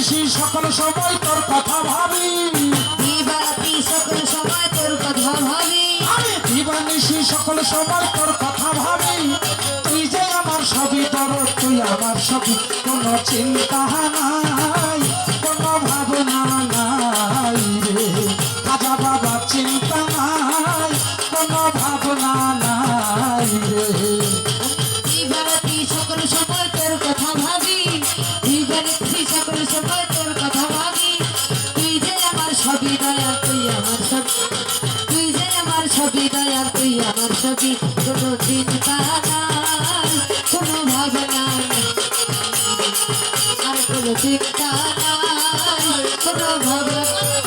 দিবানিশি সকল সময় তোর কথা ভাবি, দিবারাত্রি সকল সময় তোর কথা ভাবি, আমি দিবানিশি সকল সময় তোর কথা ভাবি। তুই যে আমার সবই দরদ, তুই আমার সবই, কোনো চিন্তা নাই, কোনো ভাবনা নাই রে খাজা বাবা, চিন্তা নাই, কোনো ভাবনা নাই রে। দিবারাত্রি সকল সময় তোর কথা ভাবি, দিবারাত্রি সকল সময় তোর কথা ভাবি। তুই যে আমার সবই দয়া, তুই আমার সব, তুই যে আমার সবই দয়া, তুই আমার সবই, কোনো চিন্তা নাই, কোনো ভাবনা নাই, আর কোনো চিন্তা নাই, কোনো ভাবনা নাই।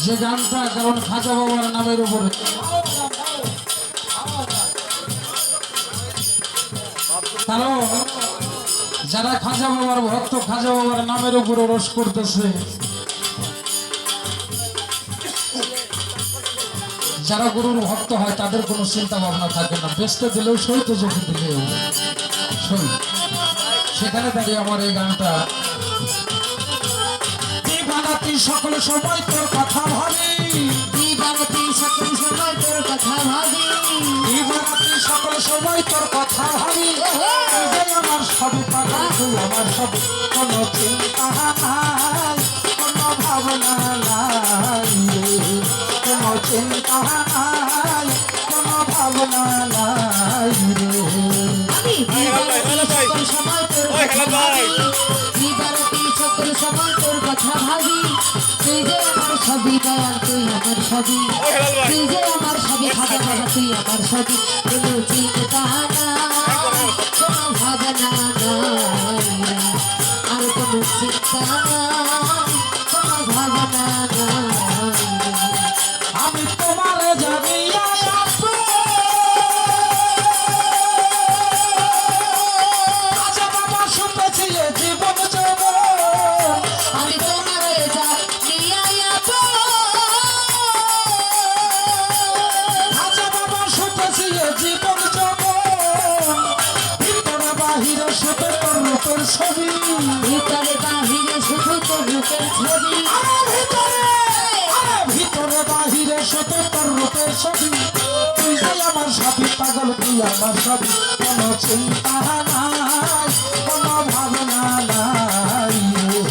যে গানটা কারণ খাজা বাবার নামের উপরে, কারণ যারা খাজা বাবার ভক্ত, খাজা বাবার নামের উপরে রস করতেছে, যারা গুরুর ভক্ত হয় তাদের কোনো চিন্তা ভাবনা থাকে না, বেচতে দিলেও সই, তো চোখে দিলেও সই। সেখানে দাঁড়িয়ে আমার এই গানটা, দিবারাত্রি সকল সময় তোর কথা ভাবি, দিবারাত্রি সকল সময় তোর কথা ভাবি, দিবারাত্রি সকল সময় তোর কথা ভাবি। তুই যে আমার সবই পাগল, তুই আমার সবই, কোনো চিন্তা নাই, কোনো ভাবনা নাই রে, কোনো চিন্তা নাই, কোনো ভাবনা নাই রে। আমি দিবারাত্রি সকল সময় তোর কথা ভাবি, দিবারাত্রি সকল সময় তোর কথা ভাবি। তুই যে আমার সবই দয়াল, তুই আমার সবই, তুই যে আমার সবই খাজা বাবা, তুই আমার সবই, কোনো চিন্তা নাই, কোনো ভাবনা নাই, আর কোনো চিন্তা নাই, কোনো ভাবনা নাই। আমি তোমার জানিয়া খাজা বাবা শুনেছি এ জীবন জীবন, আমি তোমার জানিয়া খাজা বাবা শুনেছি এ জীবন জীবন। ভিতরে বাহিরে শুধু তোর রূপের ছবি, ভিতরে বাহিরে শুধু তোর রূপের ছবি, ভিতরে বাহিরে শুধু তোর রূপের ছবি। তুই যে আমার সবই পাগল, তুই আমার সবই, কোনো চিন্তা নাই, কোনো ভাবনা নাই রে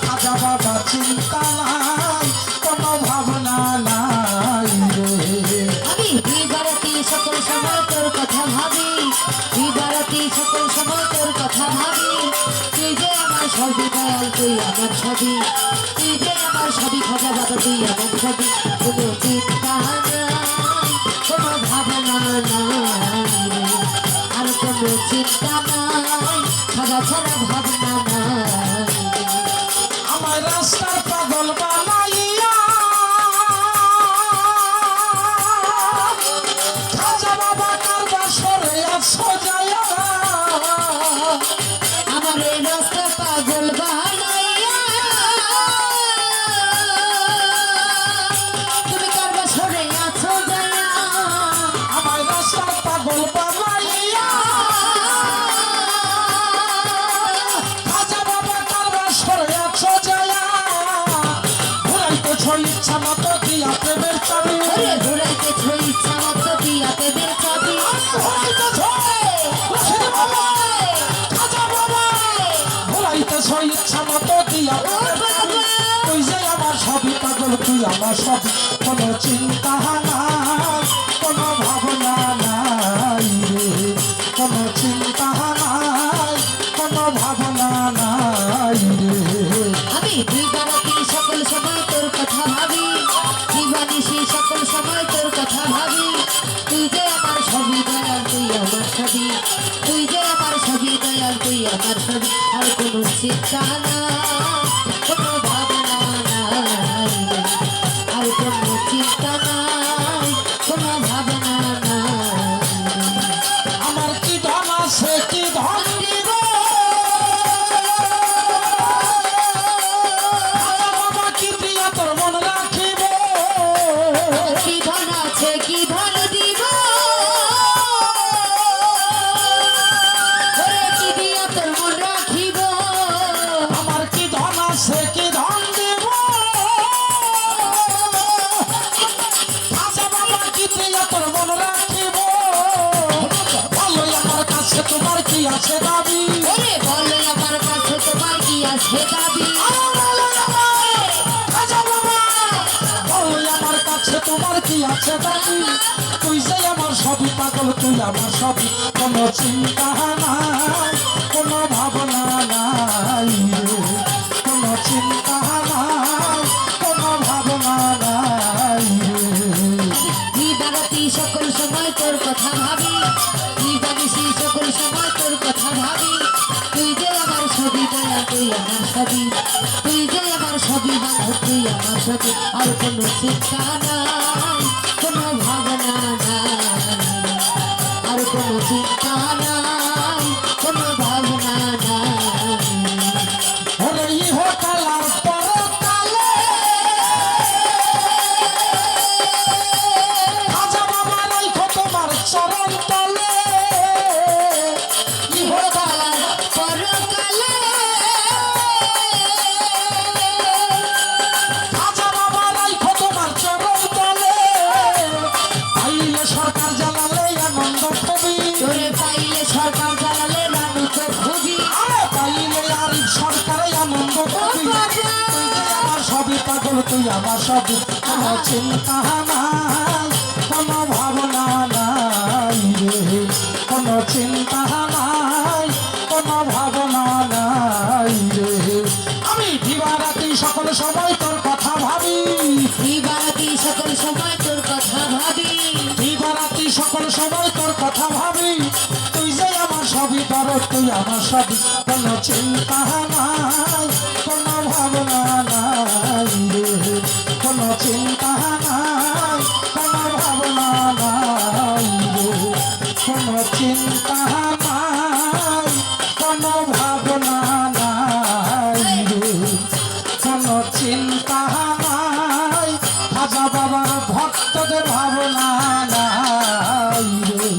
খাজা বাবা, চিন্তা নাই, কোনো ভাবনা নাই রে। আমি দিবারাত্রি সকল সময় তোর কথা ভাবি, দিবারাত্রি সকল সময় তোর কথা ভাবি। তুই যে আমার সবই দয়াল, তুই আমার সবই, তুই যে আমার সবই খাজা বাবা, তুই আমার সবই, কোনো চিন্তা নাই, কোনো ভাবনা নাই, আর কোনো চিন্তা নাই, খাজা ছাড়া ভাবনা নাই। আমার রাস্তার পাগল বানাইয়া খাজা বাবা কারবার সরে আসো যায়া, আমার এই রাস্তা পাগল বানাইয়া তুমি কারবা সরে আছো যায়া, আমার রাস্তার পাগল বানাইয়া খাজা বাবা কারবার সরে আসো যায়া। ঘুরাইতেছ ইচ্ছা মতো দিয়া প্রেমের চাবি, ওরে ঘুরাইতেছ ইচ্ছা মতো দিয়া দেবের চাবি, ঘুরাইতেছ রশিদ বাবা, খাজা বাবা, ঘুরাইতেছ ইচ্ছা মতো দিয়া ও বাবা, তুই যে আমার সবই পাগল, তুই আমার সবই, কোনো চিন্তা নাই, কোনো ভাবনা নাই রে, কোনো চিন্তা নাই, কোনো ভাবনা নাই রে। আমি দিবারাত্রি সকল সময় তোর কথা ভাবি, দিবানিশি সকল সময় তোর কথা ভাবি। তুই যে আমার সবই দয়াল, তুই আমার সবই, তুই যে আমার সবই দয়াল, তুই আমার সবই, আর কোনো চিন্তা নাই, কোনো ভাবনা নাই, আর কোনো চিন্তা নাই, কোনো ভাবনা নাই। আমার কি ধন আছে, কি ধন দিব, খাজা বাবা কি দিয়া তোর মন রাখিব, কি ধন আছে, কি ধন দিব, ওরে কি দিয়া তোর মন রাখিব। তুই আমার সবই, কোনো চিন্তা নাই, কোনো ভাবনা নাই রে, কোনো চিন্তা নাই, কোনো ভাবনা নাই রে। দিবারাতি সকল সময় তোর কথা ভাবি, দিবানিশি সকল সময় তোর কথা ভাবি, তুই যে আমার ছবি দয়া, তুই আমার ছবি, তুই যে আমার ছবি বান্ধব, তুই আমার ছবি। আর কোনো চিন্তা নাই, কোনো ভাবনা নাই, আর কোনো চিন্তা নাই, কোনো ভাবনা নাই। ওরে ইহকালার পরকালে খাজা বাবা রাইখো তোমার চরণ তলে, ইহকাল পরকালে খাজা বাবা রাইখো তোমার চরণ তলে, পাইলে সরকার জানালে আনন্দ কবি, তোরে পাইলে সরকার জ্বালালে রানু তো খুবই। আরে পাইলে আরিফ সরকারে আনন্দ কবি, তুই যে আমার সবই পাগল, তুই আমার সবই, কোনো চিন্তা নাই, কোনো ভাবনা নাই রে, কোনো চিন্তা নাই, কোনো ভাবনা নাই রে। আমি দিবারাতি সকল সময় তোর কথা ভাবি, দিবারাতি সকল সময় তোর কথা ভাবি, দিবারাতি সকল সময় তোর কথা ভাবি, তুই যে আমার সবই দরদ, তুই আমার সবই, কোনো চিন্তা নাই, কোনো ভাবনা নাই রে, কোনো চিন্তা নাই, কোনো ভাবনা নাই রে, কোনো চিন্তা নাই, কোনো ভাবনা নাই রে, কোনো চিন্তা নাই, খাজা বাবার ভক্তদের ভাবনা নাই রে,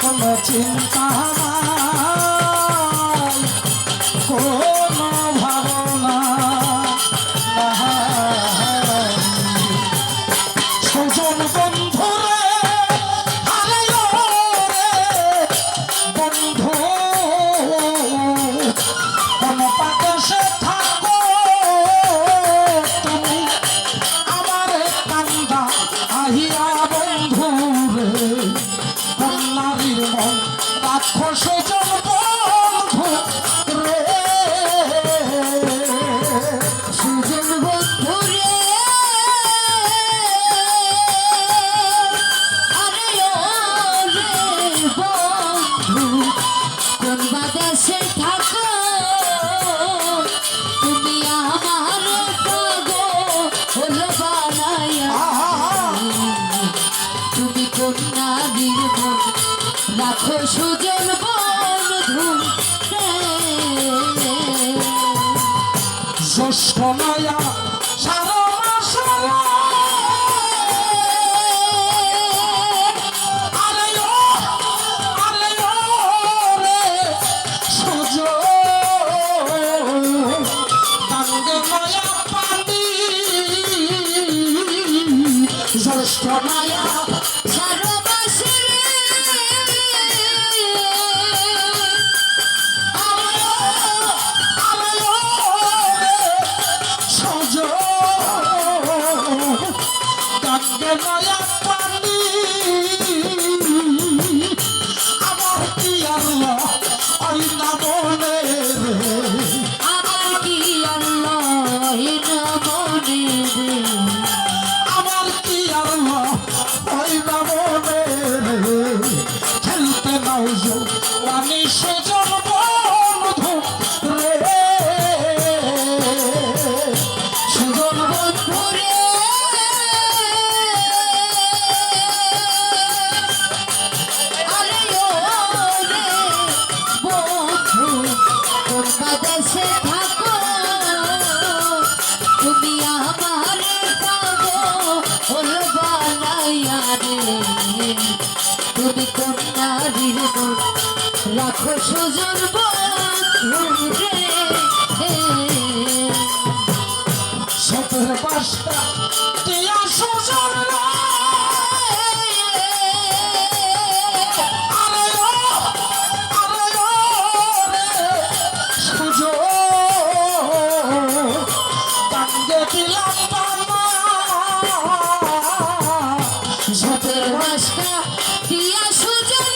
কোনো চিন্তা নাই, কোনো ভাবনা নাই। সজন বন্ধু রে, আরে ও রে বন্ধু, কোন পাকে সে থাকো তুমি, আমারে কান্দা আহিয়া বন্ধু রে, কন্যারীর মন রাখো সজন বন্ধু রে। সুজন বন্ধু রে, আরে ও রে বন্ধু, কোন বাদেশে থাকো তুমি, আমার পাগল বানায়া, তুমি কোন নারীর মন রাখো সুজন বন্ধু রে। জ্যৈষ্ঠ নয়া সারা মাস রে, আরে ও রে সুজন, কান্দে নয়া পানি, জ্যৈষ্ঠ নয়া সারা মাসে নয়া পানি, আমার কি আল্লাহ ওই না বলে রে, আমার কি আল্লাহ না মনে রে, আমার কি আল্লাহ ওই না বলে রে, খেলতে নাও জো আমি সেজন বন্ধু রে, সুজন বন্ধু রে, আরে ও রে বন্ধু, কোন বাদেশে থাকো তুমি, আমার পাগল বানাইয়া রে, তুমি কোন নারীর মন রাখো সুজন বন্ধু রে। সতের পাঁচটা টিয়া সুজন রে, আরে ও রে সুজন, কান্দে দিলাম বাবা, সতের মাসটা দিয়া সুজন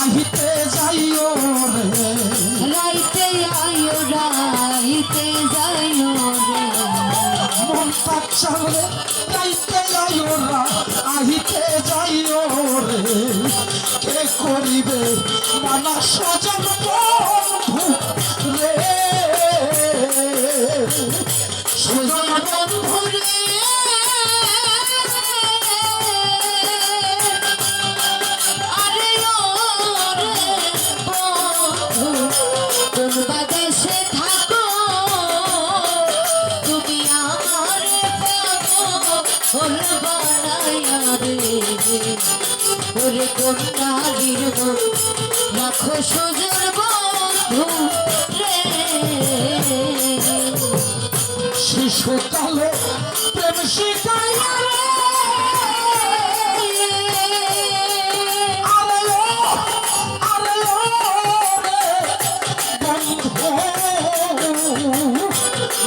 আহিতে যাইও রে রাইতে আইও রাইতে যাইও রে মন পাচালে যাইতে যাইও রা আহিতে যাইও রে কে করিবে মানা সজন বন্ধু রে সুজন বন্ধু রে আরে ও রে বন্ধু কোন বাদেশে থাকো তুমি আমার পাগল বানায়া রে ওরে কোন নারীর মন রাখো সুজন বন্ধু রে শিশুকালে প্রেম শিখাইয়া রে আরে ও রে বন্ধু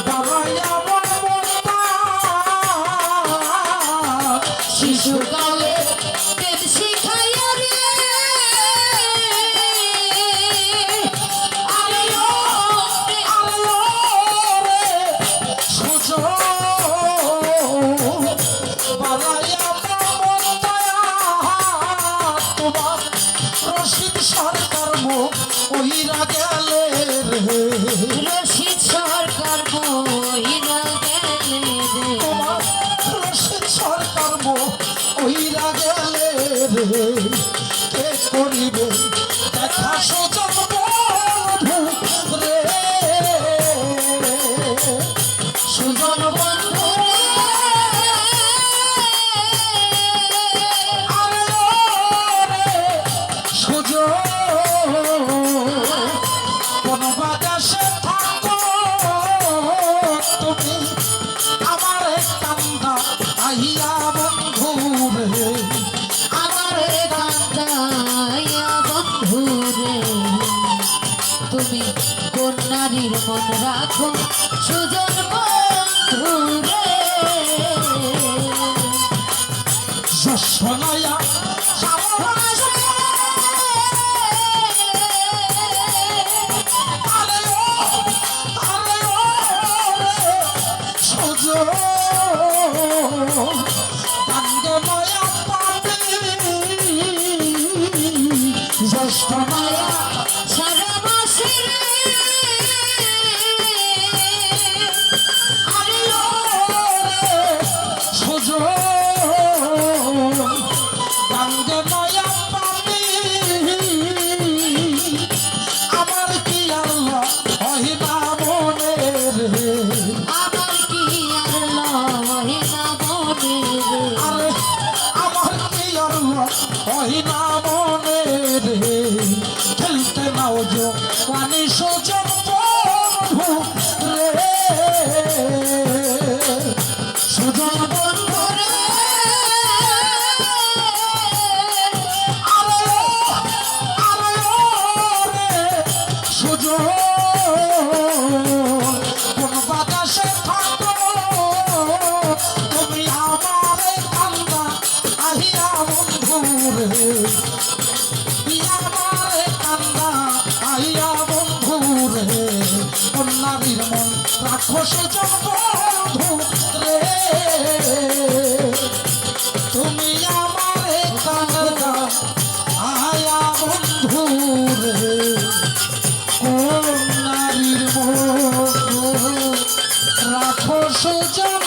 বাড়াইয়া মনটা শিশুকালে প্রেম শিখাইয়া রে আরে ও রে সুজন বাড়াইয়া মনটা তোমার রশিদ সরকার মুখ ওইরা গেলে রে রশিদ সরকার মহিলা গেলে রে তোমার রশিদ সরকার মুখ ওইরা গেলে রে কে করিবে দেখা সুজন বন্ধু রে সুজন বন্ধু রে আরে ও রে সুজন কোন বাতাসে থাকো তুমি আমার কান্দা আইয়া বন্ধু রে আমার কান্দাইয়া বন্ধু রে তুমি কোন নারীর মন রাখো সুজন বন্ধু রে শোনায়া জ্যেষ্ঠ মায়া সারা মাসে রে আরে ও রে সুজন গাঙ্গে মায়া পাবি আমার কি আল্লাহ হইবা মনে রে আমার কি আর লয় না মনে রে আরে আমার কি আল্লাহ হইবা মনে রে খেলতে নাও জো পানি সুজন বন্ধু রে সুজন বন্ধু রে আরে রে সুজন কোন বাতাসে থাকো তুমি আমারে কান্দা আহিয়া বন্ধু রে আমারে কান্দা আহিয়া বন্ধু রে কোন নারীর মন রাখো সুজন বন্ধু রে তুমি আমারে কান্দা আয়া বন্ধু রে কোন নারীর মন রাখো সুজন